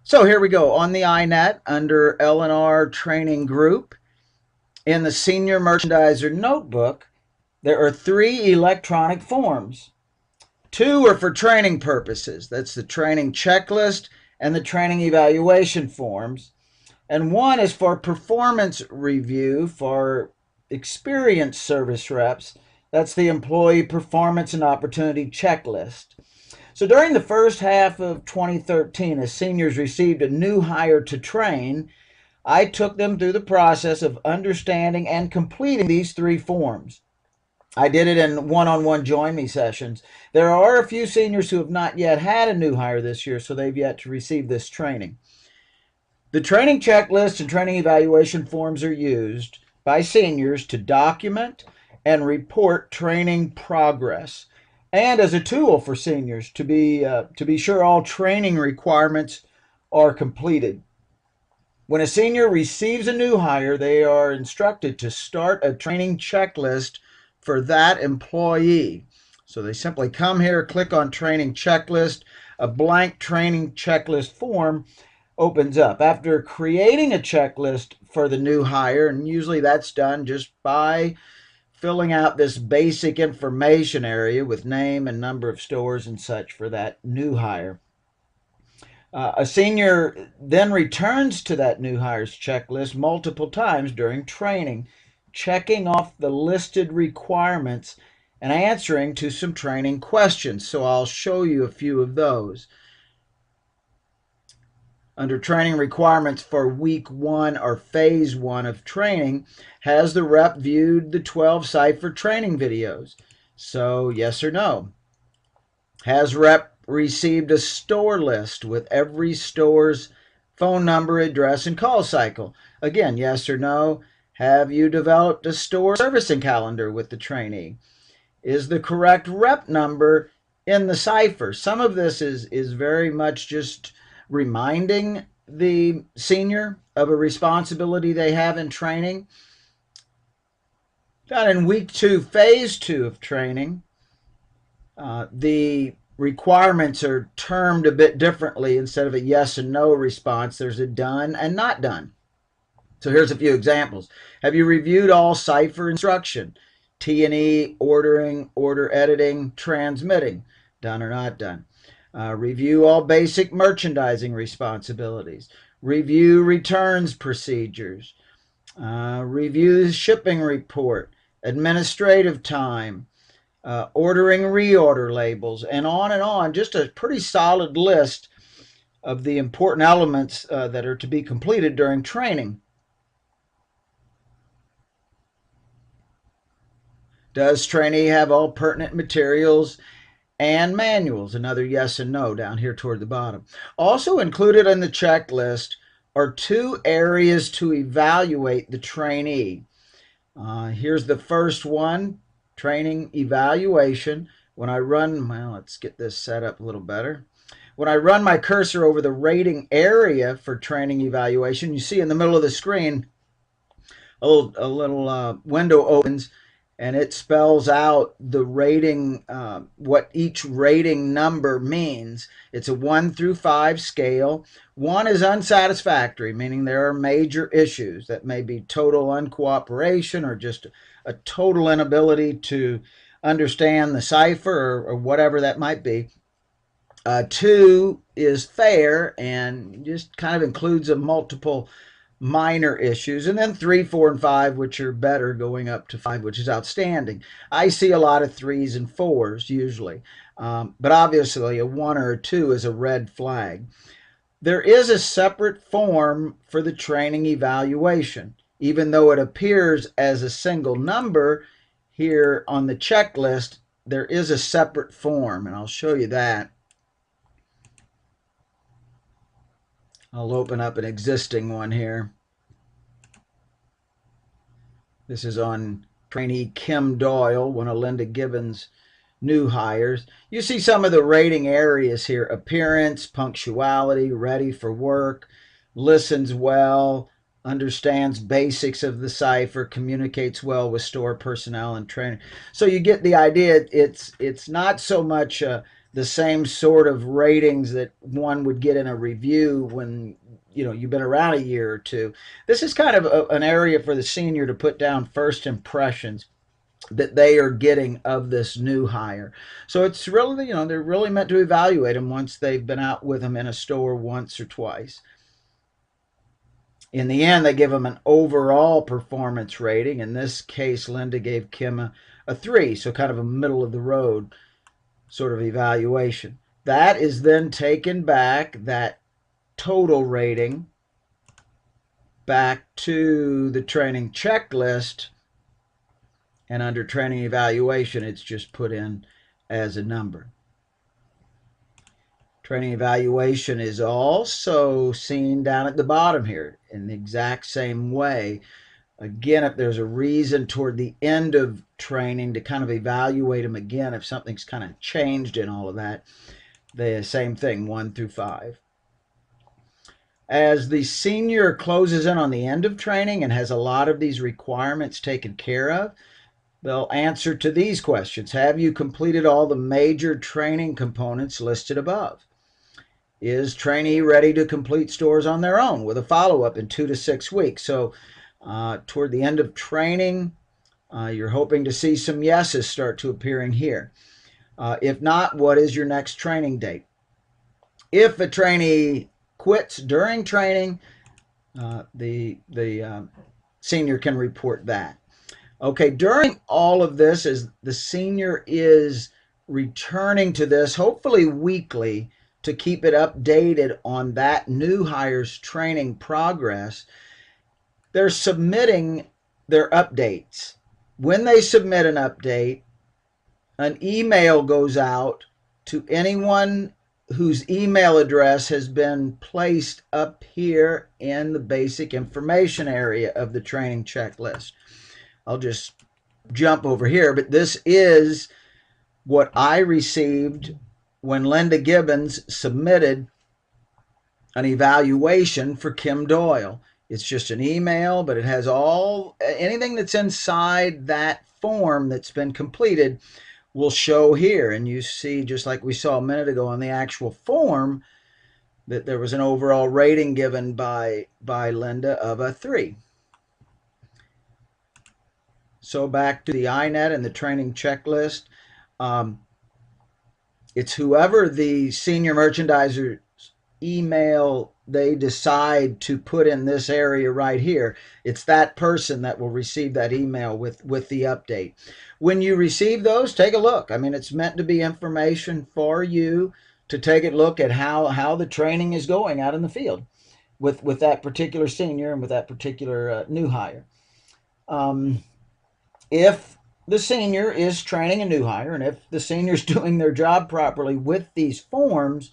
So here we go on the INET under L&R Training Group. In the Senior Merchandiser Notebook, there are 3 electronic forms. 2 are for training purposes. That's the training checklist and the training evaluation forms. And 1 is for performance review for experienced service reps. That's the Employee Performance and Opportunity Checklist. So during the first half of 2013, as seniors received a new hire to train, I took them through the process of understanding and completing these 3 forms. I did it in one-on-one join me sessions. There are a few seniors who have not yet had a new hire this year, so they've yet to receive this training. The training checklist and training evaluation forms are used by seniors to document and report training progress, and as a tool for seniors to be sure all training requirements are completed. When a senior receives a new hire, they are instructed to start a training checklist for that employee. So they simply come here, click on training checklist, a blank training checklist form opens up. After creating a checklist for the new hire, and usually that's done just by filling out this basic information area with name and number of stores and such for that new hire. A senior then returns to that new hire's checklist multiple times during training, checking off the listed requirements and answering to some training questions. So I'll show you a few of those. Under training requirements for week 1 or phase 1 of training, has the rep viewed the 12 Cipher training videos? So yes or no. Has rep received a store list with every store's phone number, address, and call cycle? Again, yes or no. Have you developed a store servicing calendar with the trainee? Is the correct rep number in the Cipher? Some of this is very much just reminding the senior of a responsibility they have in training. Done in week 2, phase 2 of training, the requirements are termed a bit differently. Instead of a yes and no response, there's a done and not done. So here's a few examples. Have you reviewed all Cipher instruction? T&E, ordering, order editing, transmitting, done or not done. Review all basic merchandising responsibilities. Review returns procedures. Review shipping report. Administrative time. Ordering reorder labels, and on. Just a pretty solid list of the important elements that are to be completed during training. Does trainee have all pertinent materials and manuals? Another yes and no down here toward the bottom. Also included in the checklist are 2 areas to evaluate the trainee. Here's the first one, training evaluation. When I run, well, let's get this set up a little better. When I run my cursor over the rating area for training evaluation, you see in the middle of the screen a little window opens, and it spells out the rating, what each rating number means. It's a 1 through 5 scale. 1 is unsatisfactory, meaning there are major issues that may be total uncooperation or just a total inability to understand the cipher or whatever that might be. 2 is fair and just kind of includes a multiple minor issues, and then 3, 4, and 5, which are better, going up to 5, which is outstanding. I see a lot of 3s and 4s usually, but obviously a 1 or a 2 is a red flag. There is a separate form for the training evaluation, even though it appears as a single number here on the checklist. There is a separate form, and I'll show you that. I'll open up an existing one here. This is on trainee Kim Doyle, one of Linda Gibbons' new hires. You see some of the rating areas here: appearance, punctuality, ready for work, listens well, understands basics of the cipher, communicates well with store personnel and training. So you get the idea. It's not so much the same sort of ratings that one would get in a review when you've been around a year or two. This is kind of an area for the senior to put down first impressions that they are getting of this new hire. So it's really, they're really meant to evaluate them once they've been out with them in a store once or twice. In the end, they give them an overall performance rating. In this case, Linda gave Kim a 3, so kind of a middle of the road sort of evaluation. That is then taken back, that total rating, back to the training checklist, and under training evaluation, it's just put in as a number. Training evaluation is also seen down at the bottom here in the exact same way. Again, if there's a reason toward the end of training to kind of evaluate them again, if something's kind of changed in all of that, the same thing, 1 through 5. As the senior closes in on the end of training and has a lot of these requirements taken care of, they'll answer to these questions. Have you completed all the major training components listed above? Is trainee ready to complete stores on their own with a follow-up in 2 to 6 weeks? So toward the end of training, you're hoping to see some yeses start to appearing here. If not, what is your next training date? If a trainee quits during training, the senior can report that. Okay, during all of this, as the senior is returning to this, hopefully weekly, to keep it updated on that new hire's training progress, they're submitting their updates. When they submit an update, an email goes out to anyone whose email address has been placed up here in the basic information area of the training checklist. I'll just jump over here, but this is what I received when Linda Gibbons submitted an evaluation for Kim Doyle. It's just an email, but it has anything that's inside that form that's been completed will show here. And you see, just like we saw a minute ago on the actual form, that there was an overall rating given by Linda of a 3. So back to the INET and the training checklist. It's whoever the senior merchandiser's email they decide to put in this area right here. It's that person that will receive that email with the update. When you receive those, take a look. I mean, it's meant to be information for you to take a look at how the training is going out in the field with that particular senior and with that particular new hire. If the senior is training a new hire, and if the senior is doing their job properly with these forms,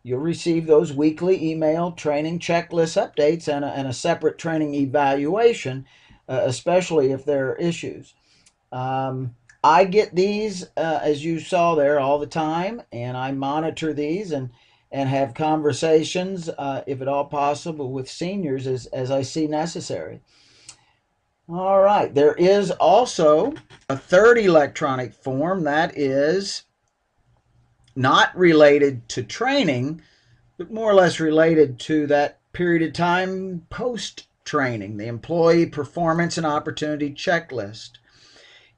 you'll receive those weekly email training checklist updates and a separate training evaluation, especially if there are issues. I get these, as you saw there, all the time, and I monitor these and have conversations, if at all possible, with seniors as I see necessary. All right, there is also a third electronic form that is not related to training, but more or less related to that period of time post-training, the Employee Performance and Opportunity Checklist.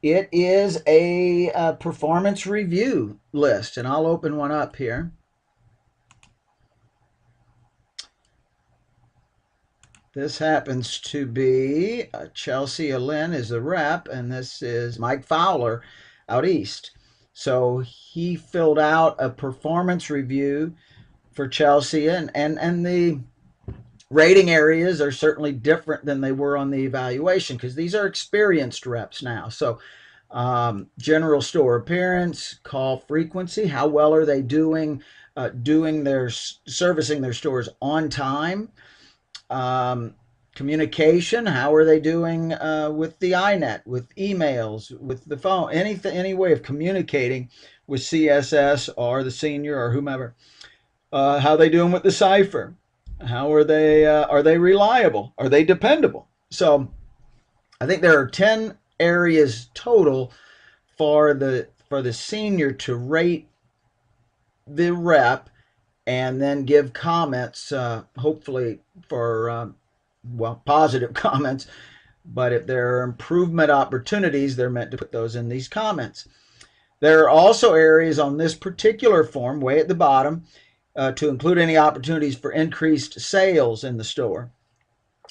It is a performance review list, and I'll open one up here. This happens to be Chelsea Lynn is the rep, and this is Mike Fowler out east. So he filled out a performance review for Chelsea, and the rating areas are certainly different than they were on the evaluation because these are experienced reps now. So general store appearance, call frequency, how well are they doing servicing their stores on time. Communication, how are they doing with the INET, with emails, with the phone, any way of communicating with CSS or the senior or whomever. How are they doing with the cipher? How are they reliable? Are they dependable? So I think there are 10 areas total for the senior to rate the rep and then give comments, hopefully for, well, positive comments. But if there are improvement opportunities, they're meant to put those in these comments. There are also areas on this particular form, way at the bottom, to include any opportunities for increased sales in the store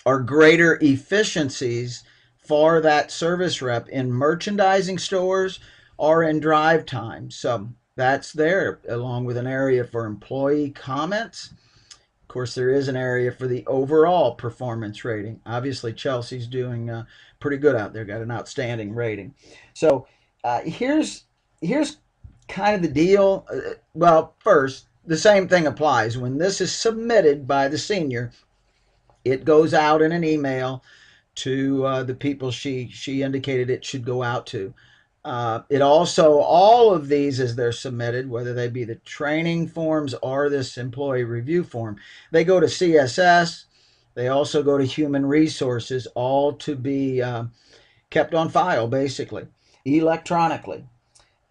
or greater efficiencies for that service rep in merchandising stores or in drive time. So that's there, along with an area for employee comments. Of course, there is an area for the overall performance rating. Obviously, Chelsea's doing pretty good out there, got an outstanding rating. So here's kind of the deal. Well, first, the same thing applies. When this is submitted by the senior, it goes out in an email to the people she indicated it should go out to. It also, all of these as they're submitted, whether they be the training forms or this employee review form, they go to CSS. They also go to Human Resources, all to be kept on file, basically, electronically.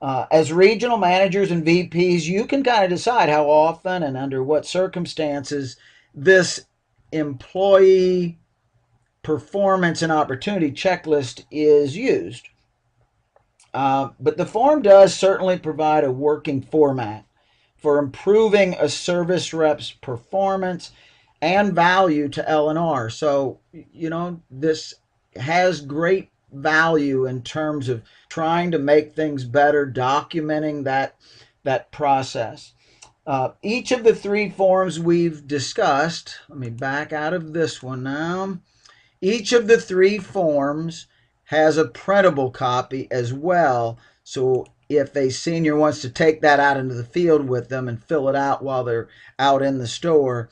As regional managers and VPs, you can kind of decide how often and under what circumstances this employee performance and opportunity checklist is used. But the form does certainly provide a working format for improving a service rep's performance and value to L&R. So, this has great value in terms of trying to make things better, documenting that process. Each of the three forms we've discussed, let me back out of this one now. Each of the three forms has a printable copy as well. So if a senior wants to take that out into the field with them and fill it out while they're out in the store,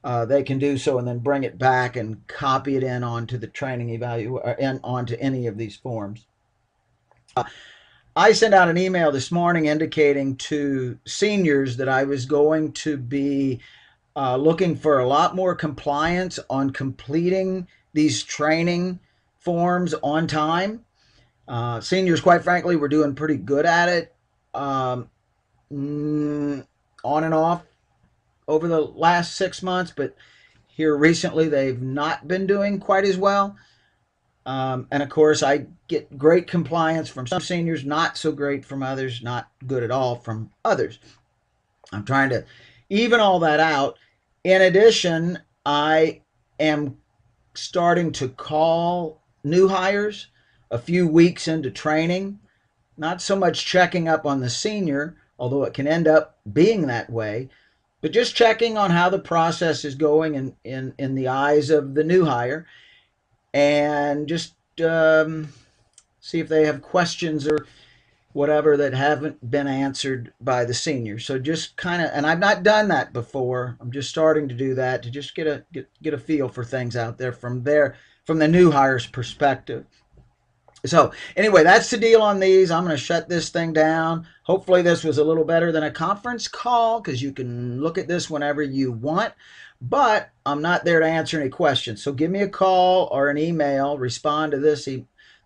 they can do so and then bring it back and copy it in onto the training and onto any of these forms. I sent out an email this morning indicating to seniors that I was going to be looking for a lot more compliance on completing these training forms on time. Seniors, quite frankly, were doing pretty good at it, on and off over the last 6 months, but here recently they've not been doing quite as well. And of course, I get great compliance from some seniors, not so great from others, not good at all from others. I'm trying to even all that out. In addition, I am starting to call new hires a few weeks into training, not so much checking up on the senior, although it can end up being that way, but just checking on how the process is going in the eyes of the new hire, and just see if they have questions or whatever that haven't been answered by the senior. So just kind of, and I've not done that before. I'm just starting to do that to just get a feel for things out there from the new hire's perspective. So anyway, that's the deal on these. I'm going to shut this thing down. Hopefully this was a little better than a conference call, because you can look at this whenever you want. But I'm not there to answer any questions. So give me a call or an email, respond to this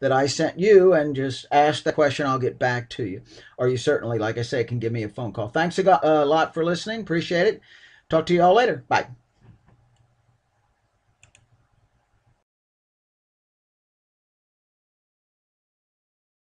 that I sent you, and just ask the question. I'll get back to you. Or you certainly, like I say, can give me a phone call. Thanks a lot for listening. Appreciate it. Talk to you all later. Bye.